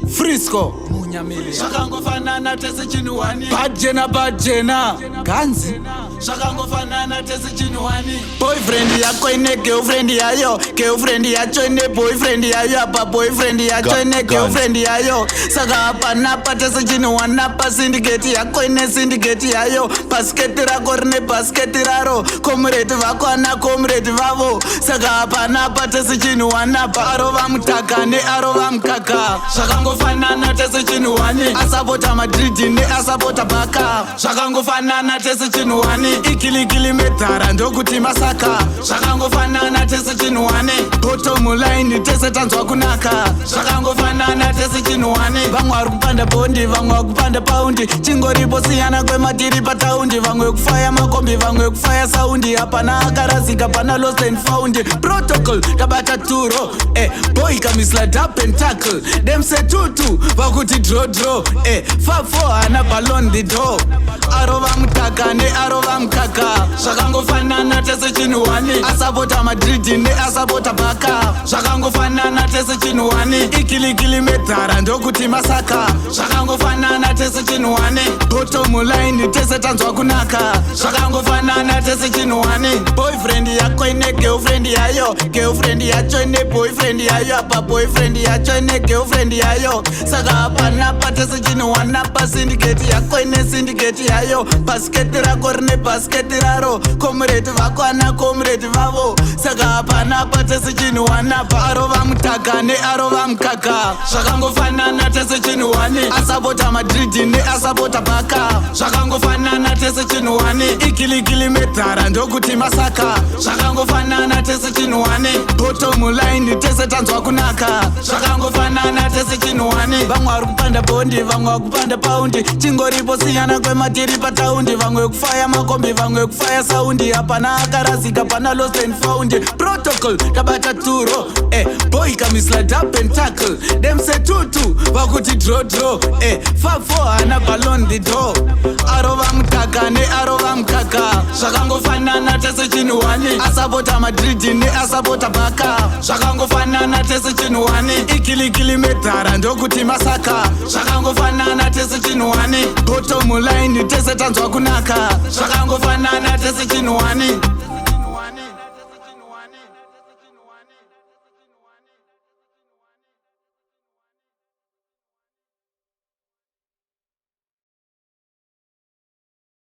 Frisco zvakangofanana tese chinhuwani bajena ganzi zvakangofanana tese chinhuwani boyfriend yako ine girlfriend yayo girlfriend yacho ine boyfriend yayo apa boyfriend yacho ine girlfriend yayo saka apa napa tese chinhuwani apa syndicate yako ine syndicate yayo basiketi rako rine basiketi raro comrade vako ana comrade vavo saka apa napa tese chinhuwani apa arova mutaka nearova mukaka zvakangofanana tese chinhuwani asapota madrid neasapota baka zvakangofanana tese chinhuwani ikilikili medhara ndokuti masaka zvakangofanana tese chinhuwani bottom line tese tanzwa kunaka zvakangofanana tese chinhuwani vamwe vari kupanda bondi vamwe vari kupanda paundi chingoripo siyana kwematiri pataundi vamwe kufaya makombi vamwe kufaya saundi hapana akarazika pana lost and found protocol tabata turo boy kamisla dapentacle demsetutu vakuti drodro fafo hana balon the door arova mutaka nearova mukaka zvakangofanana tese chinhuwani asapota madrid neasapota baka zvakangofanana tese chinhuwani ikilikili medhara ndokuti masaka zvakangofanana tese chinhuwani bottom line tese tanzwa kunaka zvakangofanana tese chinhuwani boyfriend yako ine girlfriend yayo girlfriend yacho ine boyfriend yayo apa boyfriend yacho ine girlfriend yayo saka apa napa tese chinhuwani apa syndicate yako ine syndicate yayo basiketi rako rine basiketi raro comrade vako ana comrade vavo saka apa napa tese chinhuwani apa arova mutaka nearova mukaka zvakangofanana tese chinhuwani asapota madrid neasapota baka zvakangofanana tese chinhuwani ikilikili medhara ndokuti masaka zvakangofanana tese chinhuwani bottom line tese tanzwa kunaka zvakangofanana tese chinhuwani vamwe vari kupanda bondi vamwe vari kupanda paundi chingoripo siyana kwematiri pataundi vamwe kufaya makombi vamwe kufaya saundi hapana akarazika pana lost and found protocol tabata turo boy kamisla dapentacle demsetutu vakuti drodro fafo hana balon the door arova mutaka nearova mukaka zvakangofanana tese chinhuwani asapota madrid neasapota baka zvakangofanana tese chinhuwani ikilikili medhara ndokuti masaka zvakangofanana tese chinhuwani bottom line tese tanzwa kunaka zvakangofanana tese chinhuwani